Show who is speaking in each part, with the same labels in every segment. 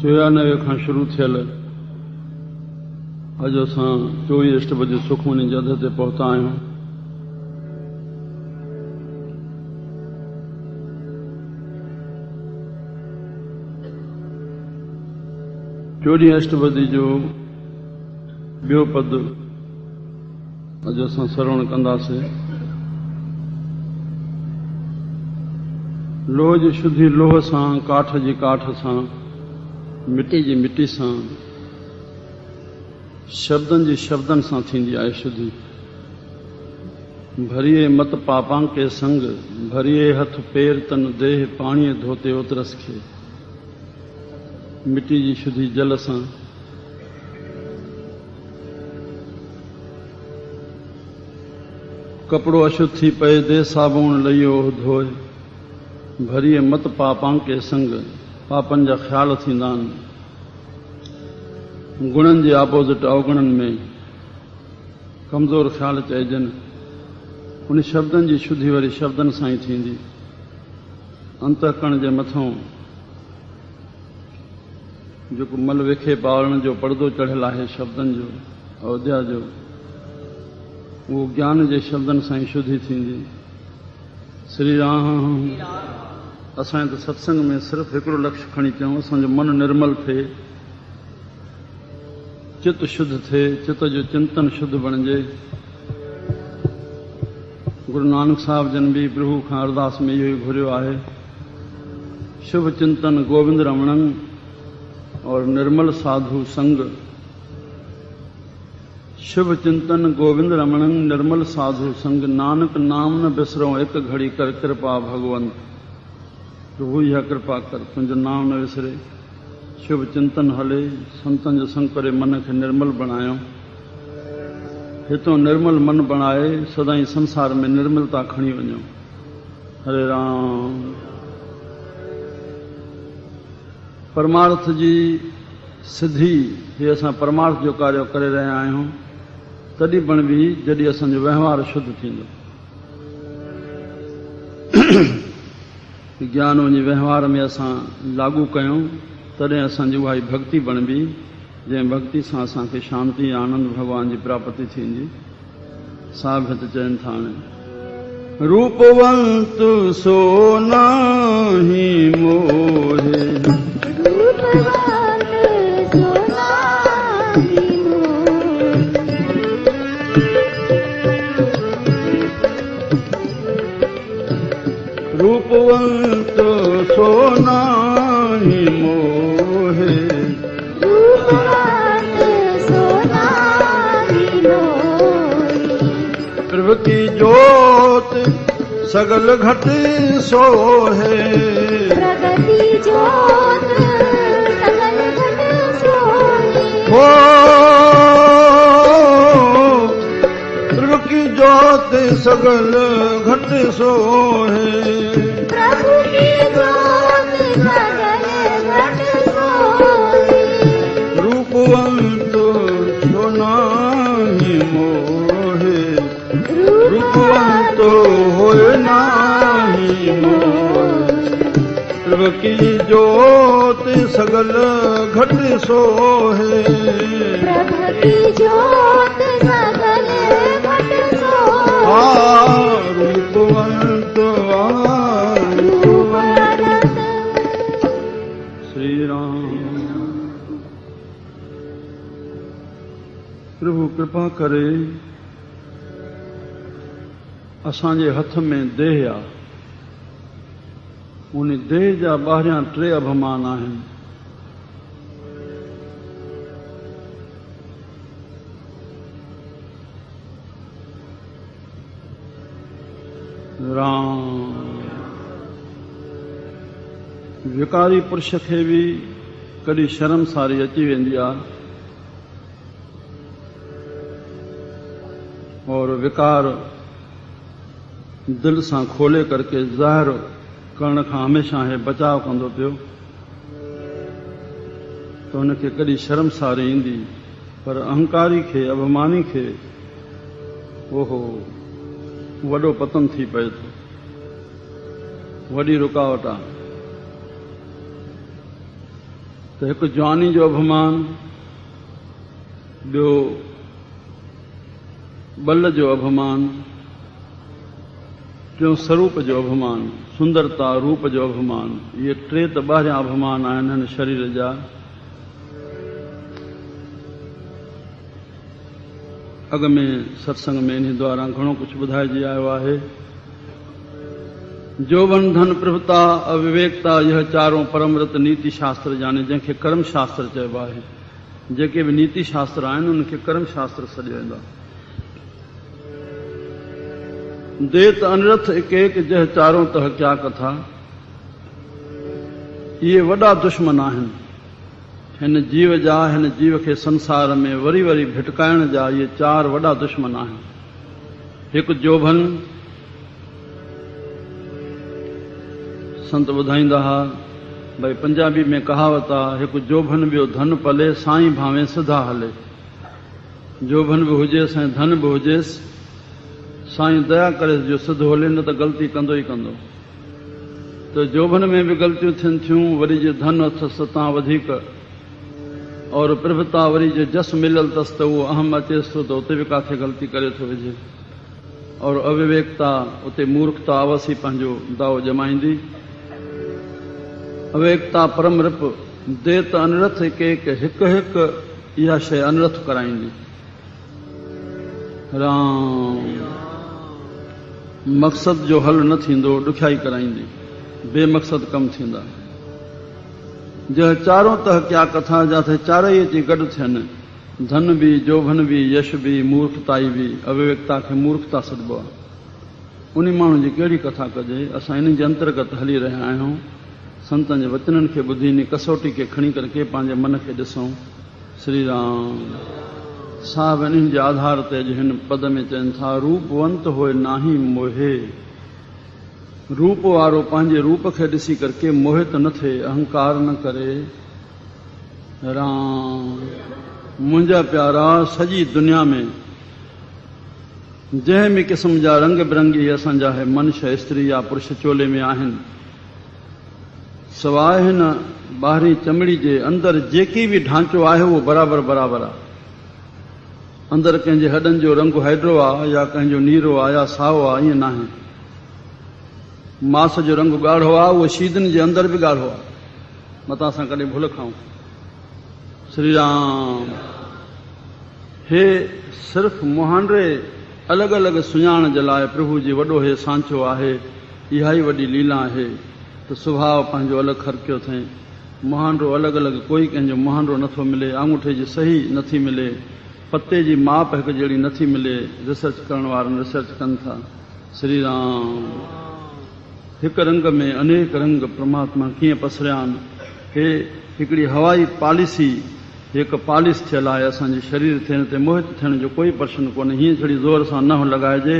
Speaker 1: 94 खां शुरू थियल अॼु असां 24 अष्टपदी सुखमनी जद ते पहुता आहियूं। चोॾहीं अष्टपदी जो ॿियो पद अॼु असां श्रवण कंदासीं। लोह जी शुद्धि लोह सां, काठ जी काठ सां, मिट्टी जी मिट्टी सां, शब्दनि जी शब्दनि सां थींदी आहे शुद्धि। भरिए मत पापां के संग, भरिए हथ पेर तन देह पाणीअ धोते ओतरस खे। मिट्टी जी शुद्धि जल सां, कपिड़ो अशुद्ध थी पए दे साबुण लइयो धोए। भरिए मत पापां के संग, पापनि जा ख्याल थींदा आहिनि। गुणनि जे आपोज़िट अवगुणनि में कमज़ोर ख्याल चइजनि। उन शब्दनि जी शुद्धि वरी शब्दनि सां ई थींदी। अंतःकरण जे मथां जेको मल विखे पावरण जो पर्दो चढ़ियल आहे शब्दनि जो, अयोध्या जो, उहो ज्ञान जे शब्दनि सां ई शुद्धि थींदी। श्री राम। असांजे त सत्संग में सिर्फ़ु हिकिड़ो लक्ष्य खणी चऊं, असांजो मन निर्मल थिए, चित्त शुद्ध थिए, चित्त जो चिंतन शुद्ध बणिजे। गुरु नानक साहिब जन भी प्रभु खां अरदास में इहो ई घुरियो आहे, शुभ चिंतन गोविंद रमणं और निर्मल साधु संग। शुभ चिंतन गोविंद रमणं निर्मल साधु संग, नानक नाम न बिसरो एक घड़ी कर कृपा भगवंत। प्रभु इहा कृपा कर, तुंहिंजो नाम न विसरे, शुभ चिंतन हले, संतन जो संग करे मन खे निर्मल बणायो। हितों निर्मल मन बणाए सदाई संसार में निर्मलता खणी वञो। हरे राम। परमार्थ जी सिद्धि, हे असां परमार्थ जो कार्य करे रहिया आहियूं, तॾहिं पण बि जॾहिं असांजो व्यवहार शुद्ध थींदो। ज्ञान वञी व्यवहार में असां लागू कयूं, तॾहिं असांजी उहा ई भक्ति बणबी, जंहिं भक्ति सां असांखे शांति आनंद भगवान जी प्राप्ति थींदी। साहिब हिते चवनि था, हाणे रूपवंत सो नाहि मोहे, रूपवंत सो नाहि मोहे, प्रभु की जोत सगल घट सोहे, प्रगति जोत सगल घट सोहे। हो प्रभु की जोत सगल घट सोहे, प्रभु की जोत सगल घट सोहे। रूपवंत सो नाहि मोहे, रूपवंत होए नाहि मोहे। प्रभु की जोत सगल घट सोहे, प्रभु की जोत सगल घट सोहे। रूपवंत रूपवंत। श्री राम। प्रभु कृपा करे, असांजे हथ में देह आहे, उन देह जा ॿाहिरियां 3 अभिमान आहिनि। राम। विकारी पुरुष खे बि कॾहिं शर्मसारी अची वेंदी आहे, और विकार दिल सां खोले करके ज़ाहिर करण खां हमेशा हे बचाव कंदो पियो, त हुनखे कॾहिं शर्मसारी ईंदी। पर अहंकारी खे, अभिमानी खे, ओहो वॾो पतन थी पए थो, वॾी रुकावट आहे। त हिकु जवानी जो अभिमान, ॿियो बल जो अभिमान, टियों स्वरूप जो अभिमान, सुंदरता रूप जो अभिमान। इहे टे त ॿाहिरियां अभिमान आहिनि हिन शरीर जा। अॻ में सत्संग में इन द्वारा घणो कुझु ॿुधाइजी आयो आहे। जोवन धन प्रभुता अविवेकता, इह चारों परमृत नीति शास्त्र जाने, जंहिंखे कर्म शास्त्र चइबो आहे। जेके बि नीति शास्त्र आहिनि उनखे कर्म शास्त्र सॾियो वेंदो आहे। देत अनरथ एक एक, जह चारों तह क्या कथा। इहे वॾा दुश्मन आहिनि हिन जीव जा, हिन जीव खे संसार में वरी वरी भिटकाइण जा। इहे चार वॾा दुश्मन आहिनि। हिकु जोभन, संत ॿुधाईंदा हुआ भई पंजाबी में कहावत आहे, हिकु जोभन ॿियो धन पले, साईं भावे सिधा हले। जोभन बि हुजेसि ऐं धन बि हुजेसि, साईं दया करे जो सिधो हले, न त ग़लती कंदो ई कंदो। त जोभन में बि ग़लतियूं थियनि थियूं, वरी जे धन अथसि तां वधीक, और प्रभुता वरी जे जस मिलियल अथसि त उहो अहम अचेसि थो त उते बि काथे ग़लती करे थो विझे। और अविवेकता, उते मूर्खता अवसी पंहिंजो दाव जमाईंदी। अविवेकता परम रिप, देत अनरथ एक, हिकु हिकु इहा शइ अनरथ कराईंदी। राम मक़सद जो हल न थींदो, ॾुखियाई कराईंदी, बेमक़सद कम थींदा। जंहिं चारों तह क्या कथा, जाते चारई अची गॾु थियनि, धन बि, जोभन बि, यश बि, मूर्खताई बि। अविवेकता खे मूर्खता सॾिबो आहे। उन माण्हू जी कहिड़ी कथा कजे। असां इन जे अंतर्गत हली रहिया आहियूं। संतनि जे वचननि खे ॿुधी इन कसौटी खे खणी करे पंहिंजे मन खे ॾिसूं। श्री राम साहब इन्हनि जे आधार ते अॼु हिन पद में चवनि था, रूपवंत होए नाही मोहे। रूप वारो पंहिंजे रूप खे ॾिसी करके मोहित न थिए, अहंकार न करे। राम मुंहिंजा प्यारा, सॼी दुनिया में जंहिं बि क़िस्म जा रंग बिरंगी असांजा मनुष्य, स्त्री या पुरुष चोले में आहिनि, सवाइ हिन ॿाहिरीं चमड़ी जे अंदरि जेकी बि ढांचो आहे उहो बराबरि बराबरि आहे। अंदरि कंहिंजे हॾनि जो रंग हैड्रो आहे, या कंहिंजो नीरो आहे, या साओ आहे, ईअं न आहे। मास जो रंग ॻाढ़ो आहे, उहो शीदनि जे अंदरि बि ॻाढ़ो आहे। मतां असां कॾहिं भुल खाऊं। श्री राम हे सिर्फ़ मुहांडे अलॻि अलॻि सुञाण जे लाइ प्रभु जी वॾो हे सांचो आहे। इहा ई वॾी लीला आहे त सुभाउ पंहिंजो अलॻि खरकियो थिए। मुहांडो अलॻि अलॻि, कोई कंहिंजो मुहांडो नथो मिले, आंगूठे जी सही नथी मिले, पते जी माप हिकु जहिड़ी नथी मिले। रिसर्च करण वारनि रिसर्च कनि था। श्री राम हिकु रंग में अनेक रंग परमात्मा कीअं पसरिया आहिनि। हे हिकिड़ी हवाई पॉलिसी, हिकु पॉलिश थियल आहे। असांजे शरीर थियण ते मोहित थियण जो कोई प्रश्न कोन्हे। हीअं छड़ी ज़ोर सां न लॻाइजे,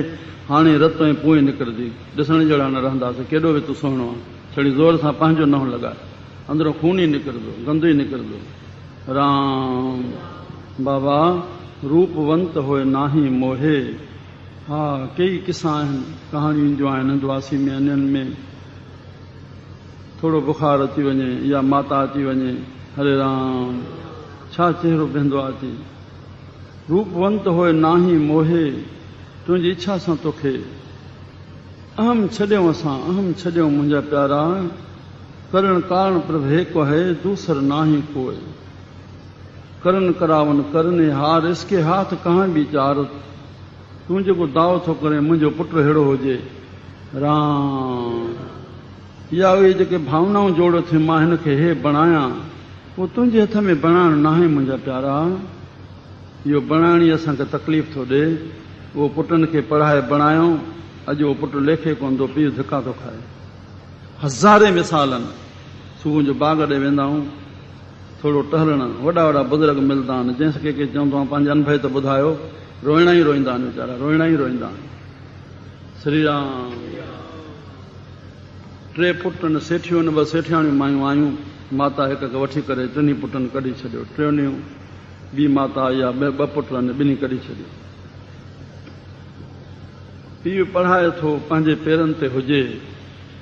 Speaker 1: हाणे रत ऐं पोइ निकिरंदी, ॾिसण जहिड़ा न रहंदासीं। केॾो बि तूं सुहिणो आहे, छड़ी ज़ोर सां पंहिंजो न लॻाए, अंदरों खून ई निकिरंदो, गंद ई निकिरंदो। राम बाबा रूपवंत होए नाही मोहे। हा कई किसा आहिनि, कहाणियुनि जो आहिनि। हंदवासी में अन्यनि में थोरो बुखार अची वञे या माता अची वञे, हरे राम छा चेहरो बीहंदो आहे अची। रूपवंत होए नाही मोहे, तुंहिंजी इच्छा सां तोखे अहम छॾियऊं असां, अहम छॾियऊं मुंहिंजा प्यारा। करण कारण प्रभ हिकु है, दूसर नाही कोई। करन करावन करने हार, इसके हाथ कहाँ विचार। तूं जेको दाव थो करे मुंहिंजो पुटु अहिड़ो हुजे। राम इहा उहे जेके भावनाऊं जोड़ो थिए, मां हिन खे हे बणायां, उहो तुंहिंजे हथ में बणाइण न आहे मुंहिंजा प्यारा। इहो बणाइण ई असांखे तकलीफ़ थो ॾिए। उहो पुटनि खे पढ़ाए बणायूं, अॼु उहो पुटु लेखे कोन थो, पीउ धिका थो खाए। हज़ारे मिसाल आहिनि। सुबुह जो बाग़ ॾे वेंदा आहियूं, थोरो टहलण, वॾा वॾा बुज़ुर्ग मिलंदा आहिनि, जंहिंखे कंहिंखे चवंदो आहे पंहिंजे अनुभव त ॿुधायो। रोइणा ई रोईंदा आहिनि वीचारा, रोइणा ई रोईंदा आहिनि। श्री राम टे पुटनि सेठियूं, ॿ सेठियाणियूं मायूं आयूं। माता हिक खे वठी करे टिनी पुटनि कढी छॾियो। टियों ॿी माता या ॿ पुट आहिनि, ॿिन्ही कढी छॾियो। पीउ पढ़ाए थो, पंहिंजे पेरनि ते हुजे,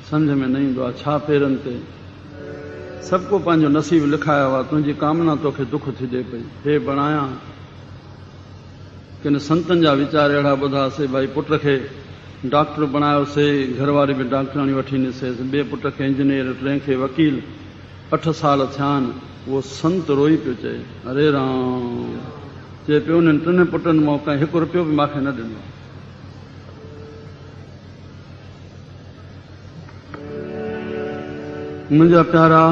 Speaker 1: सम्झ में न ईंदो आहे छा पेरनि ते। सबको पंहिंजो नसीब लिखायो आहे, तुंहिंजी कामना तोखे दुख थी ॾे पई। हे बणाया किन संतनि जा वीचार अहिड़ा ॿुधासीं, भाई पुट खे डॉक्टर बणायोसीं, घरवारी बि डॉक्टराणी वठी ॾिसेसि, ॿिए पुट खे इंजीनियर, टे खे वकील, 8 साल थिया आहिनि। उहो संत रोई पियो चए, अरे राम, चए पियो उन्हनि 3 पुटनि मां कंहिं 1 रुपयो बि मूंखे न ॾिनो। मुंहिंजा प्यारा,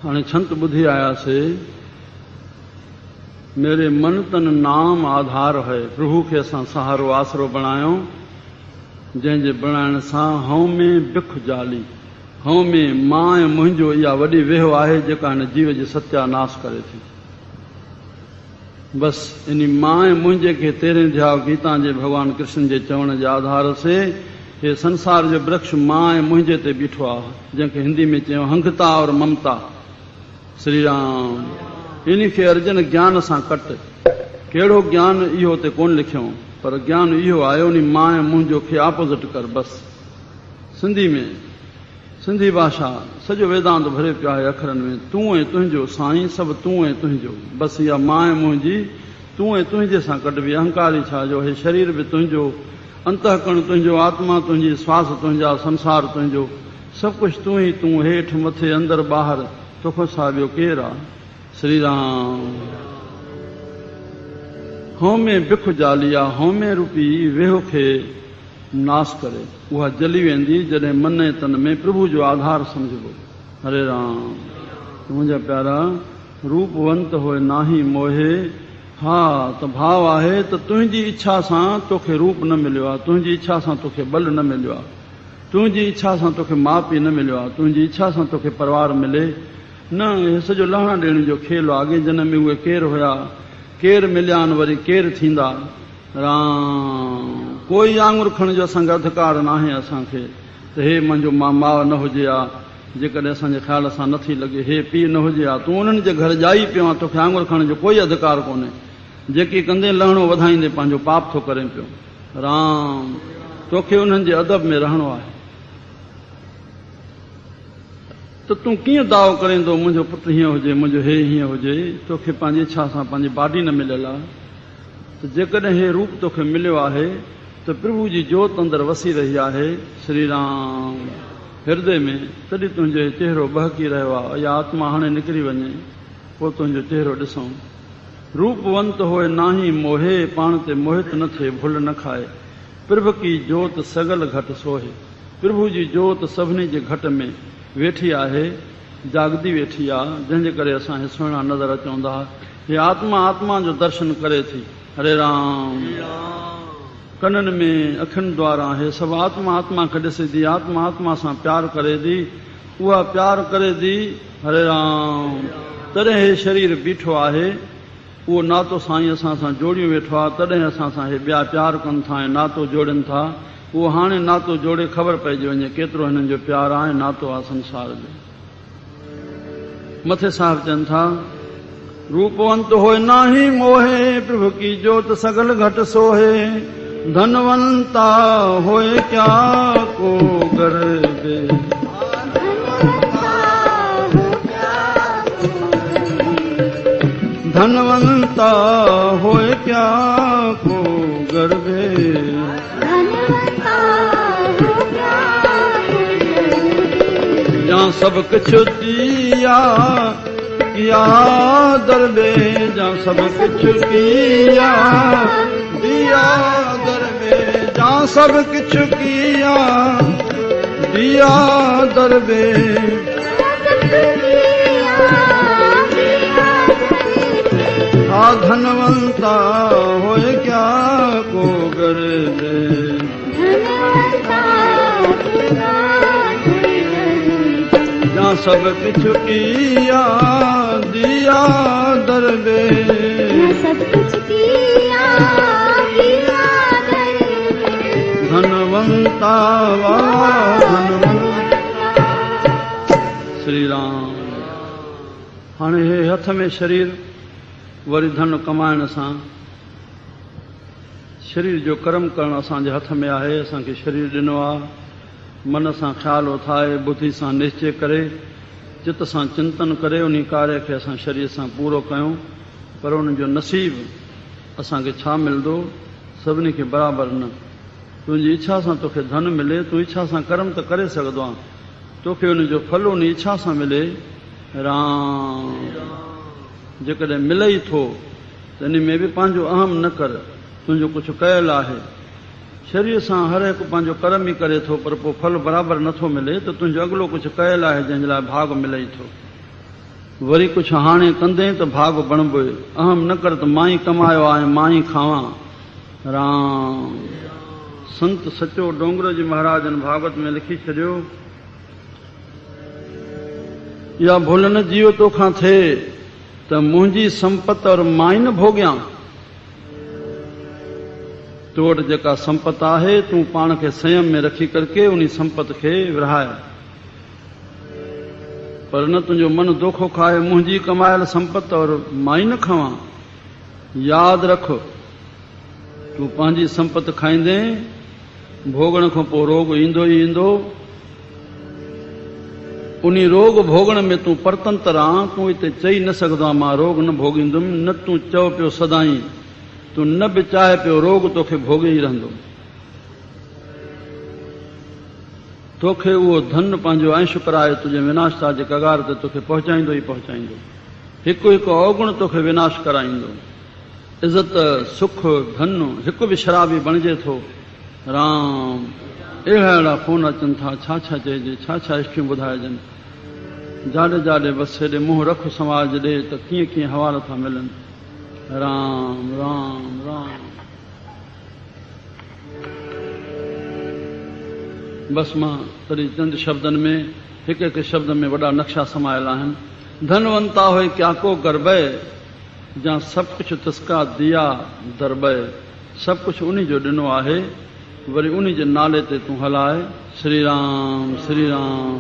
Speaker 1: हाणे छंत ॿुधी आयासीं, मेरे मन तन नाम आधार है, प्रभु खे असां सहारो आसरो बणायो, जंहिंजे बणाइण सां हऊं में बिख जाली, हऊं में मां ऐं मुंहिंजो इहा वॾी वेहो आहे जेका हिन जीव जी सत्यानाश करे थी। बस इन मां ऐं मुंहिंजे खे 13 अध्याय गीता जे भॻवान कृष्ण जे चवण जे आधार से हे संसार जो वृक्ष मां ऐं मुंहिंजे ते बीठो आहे, जंहिंखे हिंदी में चयो हंगता और ममता। श्री राम, इन खे अर्जुन ज्ञान सां कट, कहिड़ो ज्ञान इहो ते कोन लिखियो, पर ज्ञान इहो आयो नी मां ऐं मुंहिंजो खे ऑपोजिट कर। बस सिंधी में, सिंधी भाषा सॼो वेदांत भरे पियो आहे अखरनि में, तूं ऐं तुंहिंजो साईं, सभु तूं ऐं तुंहिंजो। बसि इहा मां ऐं मुंहिंजी तूं ऐं तुंहिंजे सां कढबी। अहंकारी छा जो, हे शरीर बि तुंहिंजो, अंतःकरण तुंहिंजो, आत्मा तुंहिंजी, श्वास तुंहिंजा, संसार तुंहिंजो, सभु कुझु तूं ई तूं, हेठि मथे अंदरि ॿाहिरि, तोखां सां ॿियो केरु आहे। श्री राम, होमे बिख जाली आहे, होमे रूपी वेहो खे नाश करे, उहा जली वेंदी जॾहिं मन ऐं तन में प्रभु जो आधार समझबो। हरे राम। मुंहिंजा प्यारा, रूपवंत होए नाही मोहे, हा त भाव आहे त तुंहिंजी इच्छा सां तोखे रूप न मिलियो आहे, तुंहिंजी इच्छा सां तोखे बल न मिलियो आहे, तुंहिंजी इच्छा सां तोखे माउ पीउ न मिलियो आहे, तुंहिंजी इच्छा सां तोखे परिवार मिले न। हे सॼो लहणा ॾियण जो खेल आहे। अॻे जनम में उहे केरु हुया, केरु मिलिया आहिनि, वरी केरु थींदा। राम, कोई आंगुर खणण जो असांखे अधिकार न आहे असांखे त हे मुंहिंजो माउ न हुजे हा, जेकॾहिं असांजे ख़्याल सां नथी लॻे, हे पीउ न हुजे हा, तूं उन्हनि जे घर ॼाई पियो आहे, तोखे आंगुर खणण जो कोई अधिकार कोन्हे। जेकी कंदे लहणो वधाईंदे पंहिंजो पाप थो करे पियो। राम, तोखे उन्हनि जे अदब में रहणो आहे। त तूं कीअं दावो करेंदो मुंहिंजो पुटु हीअं हुजे, मुंहिंजो हे हीअं हुजे, तोखे पंहिंजी इच्छा सां पंहिंजी बॉडी न मिलियल आहे। त जेकॾहिं हे रूप तोखे मिलियो आहे त प्रभु जी जोत अंदरि वसी रही आहे। श्री राम, हृदय में, तॾहिं तुंहिंजो चेहरो बहकी रहियो आहे। इहा आत्मा हाणे निकिरी वञे, पोइ तुंहिंजो चेहरो ॾिसूं। रूपवंत होए नाही मोहे, पाण ते मोहित न थिए, भुल न खाए। प्रभु की जोत सगल घट सोहे, प्रभु जी जोत सभिनी जे घट में वेठी आहे, जागदी वेठी आहे, जंहिंजे करे असां हे सुहिणा नज़र अचूं था। हे आत्मा आत्मा जो दर्शन करे थी। हरे राम, कननि में, अखियुनि द्वारा हे सभु आत्मा आत्मा खे ॾिसे थी, आत्मा आत्मा सां प्यार करे थी, उहा प्यार करे थी। हरे राम, तॾहिं हे शरीर बीठो आहे, उहो नातो साईं असां सां जोड़ियो वेठो आहे, तॾहिं असां सां हे ॿिया प्यार कनि था ऐं नातो जोड़नि था। उहो हाणे नातो जोड़े ख़बर पइजी वञे केतिरो हिननि जो प्यार आहे, नातो आहे संसार जो। मथे साहिब चवनि था, रूपवंत होए नाही मोहे, प्रभु की जोत सगल घट सोहे, धनवंता होए क्या को गर्दे, धनवंता होए क्या को गर्दे, जहाँ सब कुछ दिया किया दरबे, जहाँ सब कुछ किया दिया दरबे, जहाँ सब कुछ किया दिया दरबे, आ धनवंता होए क्या को गर्दे, जहाँ सब कुछ किया दिया दरबे, सब कुछ किया दिया दरबे, धनवंता धनवंता। श्री राम। हाणे हे हथ में शरीर, वरी धन कमाइण सां शरीर जो कर्म करणु असांजे हथ में आहे। असांखे शरीर ॾिनो आहे, मन सां ख़्याल उथाए, बुद्धि सां निश्चय करे, चित सां चिंतन करे उन कार्य खे असां शरीर सां पूरो कयूं। पर उन जो नसीब असांखे छा मिलंदो, सभिनी खे बराबरि न। तुंहिंजी इच्छा सां तोखे धन मिले, तूं इच्छा सां कर्म त करे सघंदो आहे, तोखे उन जो फल उन इच्छा सां मिले। राम जेकॾहिं मिले ई थो त इन में बि पंहिंजो अहम न कर, तुंहिंजो कुझु कयल आहे। शरीर सां हर हिकु पंहिंजो कर्म ई करे थो, पर पोइ फल बराबरि नथो मिले त तुंहिंजो अॻिलो कुझु कयल आहे जंहिंजे लाइ भाग मिले ई थो। वरी कुझु हाणे कंदे त भाग बणबो। अहम न कर त मां ई कमायो आहे, मां ई खावां। राम संत सचो डोंगर जी महाराजन भागवत में लिखी छॾियो, या भुल न जियो तोखां थिए त मुंहिंजी संपत और मां ई न भोॻियां। तो वटि जेका संपत आहे तूं पाण खे संयम में रखी करके उन संपत खे विरहाए, पर न तुंहिंजो मन दोखो खाए मुंहिंजी कमायल संपत और मां ई न खावां। यादि रख, तूं पंहिंजी संपत खाईंदे भोगण खां पोइ रोग ईंदो ई ईंदो। उन रोग भोगण में तूं परतंत्र आं, तूं हिते चई न सघंदो आहियां मां रोग न भोगींदुमि। न तूं चओ पियो सदाई, तूं न बि चाहे पियो रोग तोखे भोगे ई रहंदो। तोखे उहो धन पंहिंजो ऐश कराए तुंहिंजे विनाशता जे कगार ते तोखे पहुचाईंदो ई पहुचाईंदो। हिकु हिकु अवगुण तोखे विनाश कराईंदो। इज़त सुख धन हिकु बि शराबी बणिजे थो। राम अहिड़ा अहिड़ा फोन अचनि था, छा छा चइजे, छा छा इष्टियूं ॿुधाइजनि। जाॾे जाॾे बसि हेॾे मुंहुं रख समाज ॾे त कीअं कीअं हवाला था मिलनि। राम राम राम। बसि मां तॾहिं चंद शब्दनि में, हिकु हिकु शब्द में वॾा नक्शा समायल आहिनि। धनवंता हुए क्या को गर्बे, जहाँ सभु कुझु तिस्का दिया दरबे। सभु कुझु उन जो ॾिनो आहे, वरी उन जे नाले ते तूं हलाए। श्री राम श्री राम।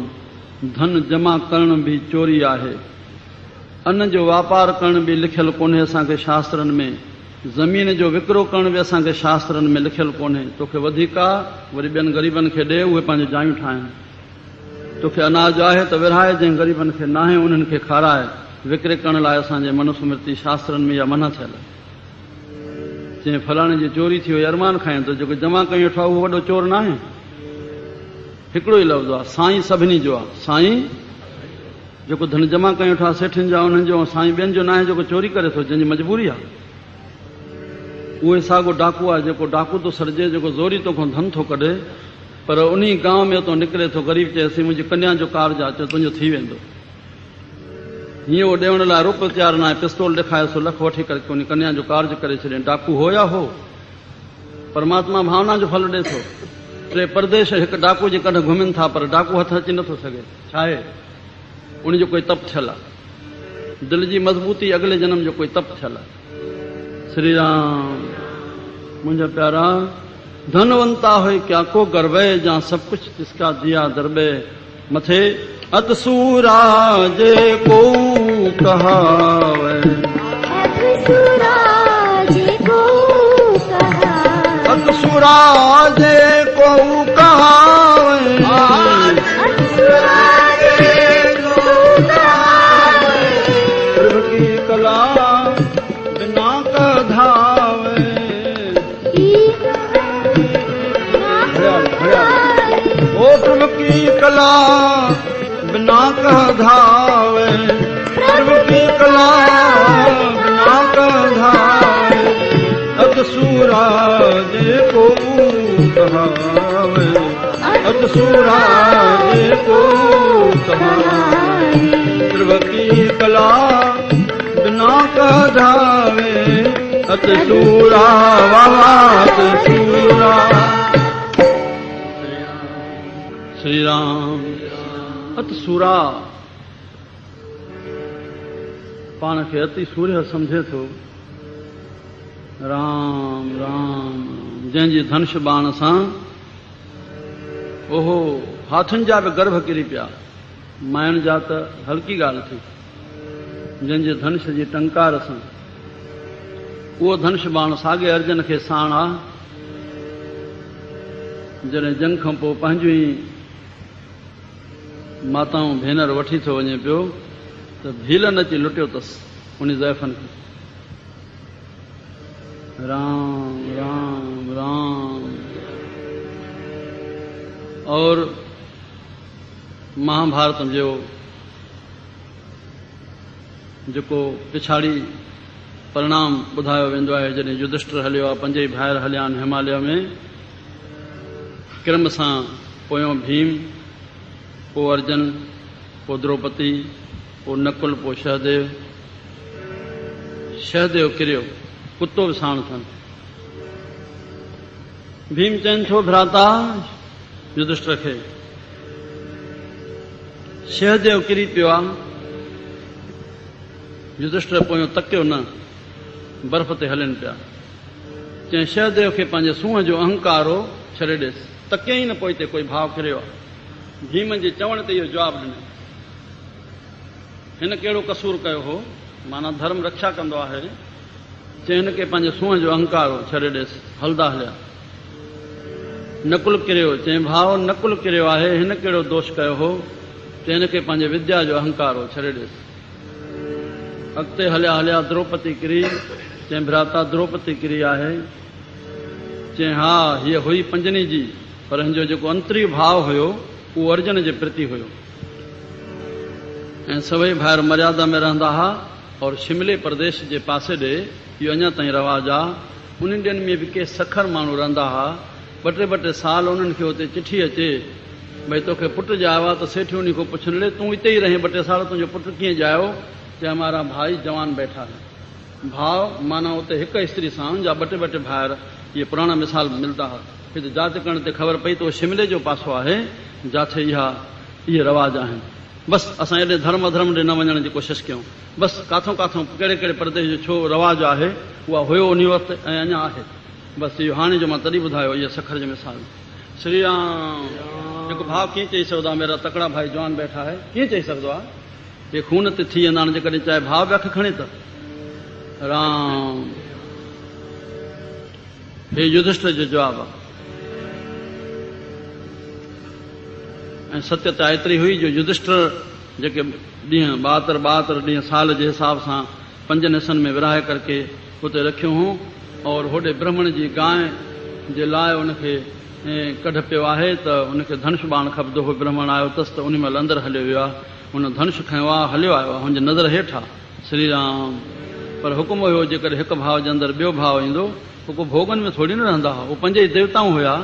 Speaker 1: धन जमा करण बि चोरी आहे, अन्न जो वापार करण बि लिखियलु कोन्हे असांखे शास्त्रनि में। ज़मीन जो विकिरो करण बि असांखे शास्त्रनि में लिखियलु कोन्हे। तोखे वधीक आहे वरी ॿियनि ग़रीबनि खे ॾे, उहे पंहिंजो जायूं ठाहिनि। तोखे अनाज आहे त विरहाए, जंहिं ग़रीबनि खे नाहे उन्हनि खे खाराए। विकिरे करण लाइ असांजे मनुस्मृति शास्त्रनि में इहा मना थियल आहे। जंहिं फलाणे जी चोरी थी वई अरमान खाइनि थो, जेको जमा कई वेठो आहे उहो वॾो चोर न आहे। हिकिड़ो ई लफ़्ज़ आहे, साईं सभिनी जो आहे। साईं जेको धन जमा कई वेठो आहे सेठियुनि जा उन्हनि जो, साईं ॿियनि जो न आहे जेको चोरी करे थो, जंहिंजी मजबूरी आहे। उहे साॻियो डाकू आहे जेको डाकू थो सॾिजे, जेको ज़ोरी तोखां धन थो कढे, पर उन गांव में उतां निकिरे थो। ग़रीब चएसि मुंहिंजी कन्या जो कारज आहे, चओ तुंहिंजो थी वेंदो। हीअं उहो ॾियण लाइ रुप तयारु न आहे। पिस्तौल ॾेखारे सो लख वठी करे उन कन्या जो कार्य करे छॾे। डाकू हो या हो, परमात्मा भावना जो फल ॾे थो। टे परदेश हिकु डाकू जे कॾहिं घुमनि था, पर डाकू हथ अची नथो सघे। छा आहे? उनजो कोई तप थियल आहे। दिलि जी मज़बूती अॻिले जन्म जो कोई तप थियल आहे। श्री राम। मुंहिंजा प्यारा, धनवंता हुए क्या को गर्वे, जहाँ सभु कुझु जिसका दिया दरबे। मथे अतसूरा जे को कहावे, अतसूरा जे को कहावे, अतसूरा जे को कहावे, अतसूरा जे को कहावे। प्रभु की कला बिना कधावे, ओ प्रभु की कला बिना कह धावे, प्रभु की कला बिना कह धावे। अतसूरा जे को कहावे, अतसूरा जे को कहावे। प्रभु की कला बिना कह धावे। अतसूरा वाह अतसूरा। श्री राम। अतसूरा पाण खे अति सूर्य सम्झे थो। राम राम। जंहिंजी धनुष बाण सां ओहो हाथुनि जा बि गर्भ किरी पिया, मायुनि जा त हल्की ॻाल्हि थी। जंहिंजे धनुष जी टंकार सां उहो धनुष बाण साॻे अर्जन खे साण आहे। जॾहिं जंग खां पोइ पंहिंजो ई माताऊं भेनर वठी थो वञे पियो त भीलन अची लुटियो अथसि उन ज़ैफ़नि खे। राम राम राम। और महाभारत जो जेको पिछाड़ी परिणाम ॿुधायो वेंदो आहे, जॾहिं युधिष्ठिर हलियो आहे, 5 ई भाइर हलिया आहिनि हिमालय में, क्रम सां पोयों भीम, पोइ अर्जुन, पोइ द्रौपदी, पोइ नकुल, पोइ सहदेव। सहदेव किरियो, कुतो बि साण अथनि। भीम चवनि थो भ्राता युधिष्ठिर खे, सहदेव किरी पियो आहे। युधिष्ठिर पोयों तकियो न, बर्फ़ ते हलनि पिया। चई सहदेव खे पंहिंजे सूंहं जो अहंकार हो छॾे ॾेसि, तके ई न पोइ ते कोई भाव किरियो आहे। भीम जे चवण ते इहो जवाबु ॾिनो। हिन कहिड़ो कसूर कयो हो, माना धर्म रक्षा कंदो आहे। चई हिन खे पंहिंजे सूंहं जो अहंकार हो छॾे ॾेसि, हलंदा हलिया। नकुल किरियो, चई भाउ नकुल किरियो आहे, हिन कहिड़ो दोष कयो हो। चई हिन खे पंहिंजे विद्या जो अहंकार हो छॾे ॾेसि। अॻिते हलिया हलिया द्रौपदी किरी। चई भ्राता द्रौपदी किरी आहे। चई हा हीअ हुई पंजनी जी, पर हिन जो जेको अंतरी भाव हुयो उहो अर्जुन जे प्रति हुयो। ऐं सभई भाइर मर्यादा में रहंदा हुआ। और शिमले प्रदेश जे पासे ॾे इहो अञा ताईं रवाज आहे। उन्हनि ॾींहंनि में बि के सखर माण्हू रहंदा हुआ। ॿ टे साल उन्हनि खे हुते चिठी अचे, भई तोखे पुटु ॼायो आहे, त सेठियूं उन खां पुछनि ले तूं हिते ई रहीं 2 टे साल, तुंहिंजो पुटु कीअं ॼायो। चए हमारा भाई जवान बैठा है। भाव माना उते हिकु स्त्री सां जा 2 टे भाइर, इहे पुराणा मिसाल मिलंदा हुआ। हिते जांच करण ते ख़बर पई त उहो शिमले जो पासो आहे, जिथे इहे रवाज आहिनि। बसि असां एॾे धर्म अधर्म ॾे न वञण जी कोशिशि कयूं। बसि काथों काथों कहिड़े कहिड़े प्रदेश जो छो रवाज आहे, उहा हुयो उन वक़्तु ऐं अञा आहे। बसि इहो हाणे जो मां तॾहिं ॿुधायो, इहा सखर जो मिसाल। श्री राम। जेको भाउ कीअं चई सघंदो आहे मेरा तकड़ा भाई जवान बैठा है, कीअं चई सघंदो आहे। हे खून ते थी वेंदा आहिनि जेकॾहिं चाहे भाउ बि अखि खणे त। राम। हे युधिष्ठिर जो जवाबु आहे। ऐं सत्यता एतिरी हुई जो युधिष्ठिर जेके ॾींहं 72 ॾींहं साल जे हिसाब सां 5 हिसनि में विराहे करके उते रखियो हुओ। और होॾे ब्राह्मण जी गांइ जे लाइ उनखे कढ पियो आहे त उनखे धनुष बाण खपंदो हो। ब्राह्मण आयो अथसि त उन महिल अंदरि हलियो वियो आहे, हुन धनुष खयो आहे, हलियो आयो आहे, हुनजी नज़र हेठि आहे। श्री राम। पर हुकुम हुयो जेकॾहिं हिकु भाउ जे अंदरि ॿियो भाउ ईंदो, हू भोगनि में थोरी न रहंदा हुआ। उहे 5 ई देवताऊं हुया,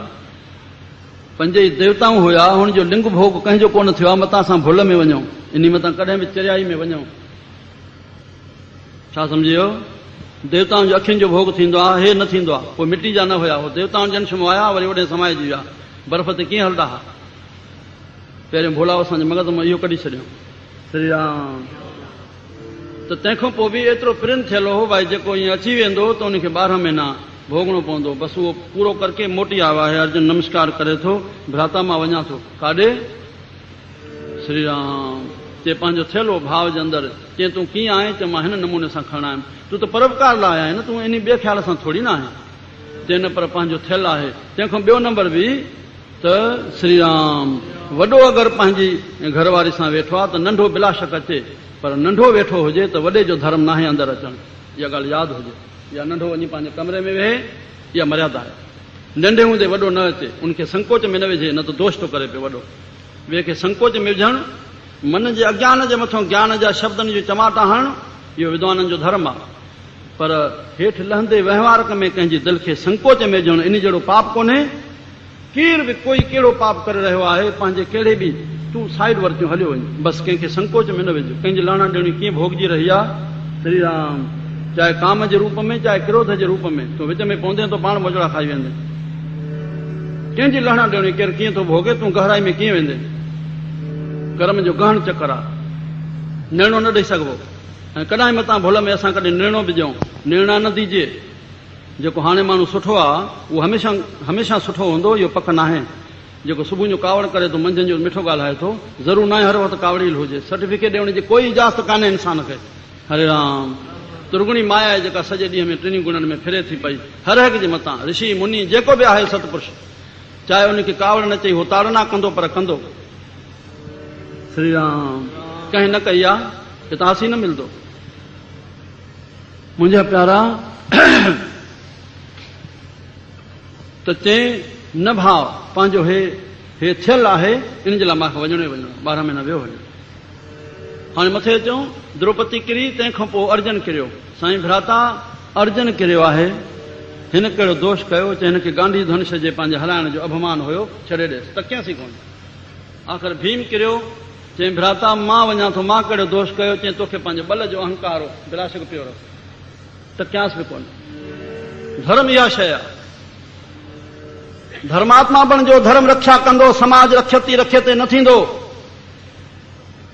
Speaker 1: 5 ई देवताऊं हुया। हुनजो लिंग भोग कंहिंजो कोन थियो आहे। मतां असां भुल में वञूं, इन मतां कॾहिं बि चरियाई में वञूं। छा सम्झियो? देवताउनि जो अखियुनि जो भोग थींदो आहे, हे न थींदो आहे। पोइ मिटी जा न हुया, हो देवताउनि जन शम आया, वरी ओॾे समाइजी विया। बर्फ़ ते कीअं हलंदा हुआ? पहिरियों भोला असांजे मग़ज़ मां इहो कढी छॾियो। श्री राम। त तंहिंखां पोइ बि एतिरो प्रेम थियल हो भई जेको ईअं अची वेंदो त उनखे 12 महीना भोगणो पवंदो। बसि उहो पूरो करके मोटी आयो आहे। अर्जुन नमस्कार करे थो, भ्राता मां वञा थो। काॾे? श्री राम। चए पंहिंजो थियल हो भाव जे अंदरि। चए तूं कीअं आहीं? चए मां हिन नमूने सां खणा आयुमि। तूं त परोपकार लाइ आहीं न, तूं इन ॿिए ख़्याल सां थोरी न आहीं। चए न, पर पंहिंजो थियल आहे। तंहिंखां ॿियो नंबर बि त श्री राम वॾो अगरि पंहिंजी घरवारी सां वेठो आहे त नंढो बिला शक अचे, पर नंढो वेठो हुजे त वॾे जो धर्म नाहे अंदरि अचणु। इहा ॻाल्हि यादि हुजे। या नंढो वञी पंहिंजे कमरे में वेहे, इहा मर्यादा आहे। नंढे हूंदे वॾो न अचे, उनखे संकोच में न विझे, न त दोष थो करे पियो वॾो। ॿिए खे संकोच में विझणु, मन जे अज्ञान जे मथां ज्ञान जा शब्दनि जो चमाटा हणणु, इहो विद्वाननि जो धर्म आहे। पर हेठि लहंदे वहिंवार में कंहिंजी दिलि खे संकोच में विझणु, इन जहिड़ो पाप कोन्हे। केर बि कोई कहिड़ो पाप करे रहियो आहे, पंहिंजे कहिड़े बि तूं साइड वर्तियूं हलियो वञ, बसि कंहिंखे संकोच में न विझ। कंहिंजी लहणा ॾियणी कीअं भोगजी रही आहे। श्री राम। चाहे काम जे रूप में, चाहे क्रोध जे रूप में, तूं विच में पहुंदे तो पाण मोजड़ा खाई वेंदे। कंहिंजी लहणा ॾियणी केरु कीअं थो भोगे, तूं गहराई में कीअं वेंदे। कर्म जो गहन चकर आहे, निर्णो न ॾेई सघिबो। ऐं कॾहिं मतां भुल में असां कॾहिं निर्णो बि ॾियूं, निर्णा न दीजिए। जेको हाणे माण्हू सुठो आहे उहो हमेशह सुठो हूंदो, इहो पक न आहे। जेको सुबुह जो कावड़ करे थो, मंझंदि जो मिठो ॻाल्हाए थो, ज़रूरु न आहे हर वक़्तु कावड़ी हुजे। सर्टिफिकेट ॾियण जी कोई इजाज़त कान्हे इंसान खे। हरे राम। तुरगुणी माया आहे जेका सॼे ॾींहं में 3 गुणनि में फिरे थी पई, हर हिक जे मथां। ऋषि मुनि जेको बि आहे सतपुरुष, चाहे उनखे कावड़ न चई, हो ताड़ना कंदो, पर कंदो। श्री राम। कंहिं न कई आहे हितासी न मिलंदो। मुंहिंजा प्यारा त चई न भाव पंहिंजो हे थियल आहे, इन जे लाइ मूंखे वञणो ई वञणो, 12 महीना वियो वञो। हाणे मथे अचूं, द्रौपदी किरी, तंहिंखां पोइ अर्जन किरियो। साईं भ्राता अर्जन किरियो आहे, हिन कहिड़ो दोष कयो? चई हिनखे गांधी धनुष जे पंहिंजे हलाइण जो अभिमान हुयो, छॾे ॾेसि, तकियांसीं कोन। आख़िर भीम किरियो, चई भ्राता मां वञा थो, मां कहिड़ो दोष कयो? चई तोखे पंहिंजे बल जो अहंकार हो, बिलाशक पियो रख, तकियांसि बि कोन। धर्म इहा शइ आहे, धर्मात्मा बणिजो, धर्म रक्षा कंदो, समाज रक्षती रखे न थींदो।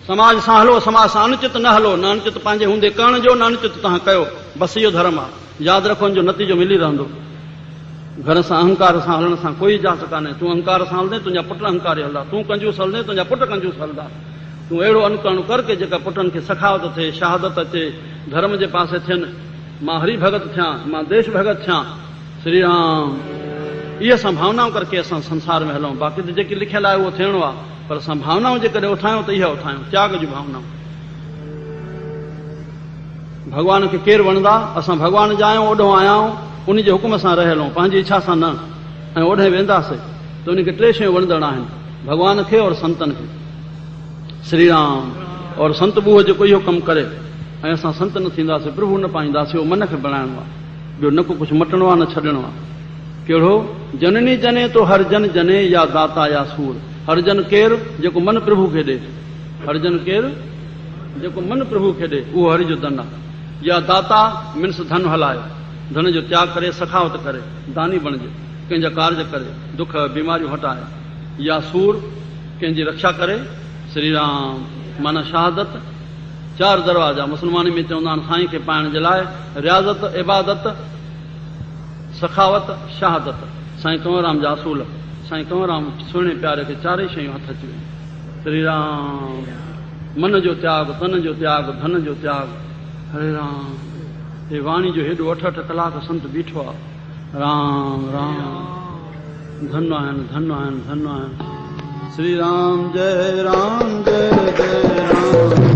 Speaker 1: समाज सां हलो, समाज सां अनुचित न हलो, न अनुचित पंहिंजे हूंदे करण जो, न अनुचित तव्हां कयो, बसि इहो धर्म आहे। यादि रखो, जो नतीजो मिली रहंदो। घर सां अहंकार सां हलण सां कोई इजाज़त कान्हे। तूं अहंकार सां हलंदे, तुंहिंजा पुट अहंकारी हलंदा। तूं कंजूस हलंदे, तुंहिंजा पुट कंजूस हलंदा। तूं अहिड़ो अनुकरण कर के जेका पुटनि खे सखावत थिए, शहादत अचे, धर्म जे पासे थियनि। मां हरि भगत थियां, मां देश भगत थियां। श्री राम। इहे संभावनाऊं करके असां संसार में हलूं। बाक़ी त जेकी लिखियल आहे उहो थियणो आहे, पर संभावनाऊं जेकॾहिं उठायूं त इहा उठायूं, त्याग जूं भावनाऊं। भॻवान खे केरु वणंदा? असां भॻवान जा आहियूं, ओॾो आया आहियूं, उन जे हुकुम सां रहियलूं, पंहिंजी इच्छा सां न। ऐं ओॾे वेंदासीं त उनखे 3 शयूं वणंदड़ आहिनि, भॻवान खे और संतनि खे। श्री राम। और संत बूह जेको इहो कमु करे, ऐं असां संत न थींदासीं, प्रभु न पाईंदासीं, उहो मन खे बणाइणो आहे। ॿियो न को कुझु मटणो आहे, न छॾणो आहे। कहिड़ो? जननी जने तो हर जन जने, या दाता या सूर। हर जन केरु? जेको मन प्रभु खे ॾे। हर जन केरु? जेको मन प्रभु खे ॾे, उहो हरि जो धन आहे। या दाता मीन्स धन हलाए, धन जो त्याग करे, सखावत करे, दानी बणिजे, कंहिंजा कार्य करे, दुख बीमारियूं हटाए। या सूर, कंहिंजी रक्षा करे। श्री राम। माना शहादत। 4 दरवाजा मुस्लमानी में चवंदा आहिनि साईं खे पाइण जे लाइ, रियाज़त, इबादत, सखावत, शहादत। साईं कंवरराम जा असूल। साईं कंवरराम सुहिणे प्यारे खे 4 शयूं हथ अची वियूं। श्री राम। मन जो त्याग, तन जो त्याग, धन जो त्याग। हरे राम। हे वाणी जो हेॾो 8-8 कलाक संत बीठो आहे। राम राम। धन आहिनि, धन आहिनि, धन आहिनि। श्री राम जय राम जय जय राम।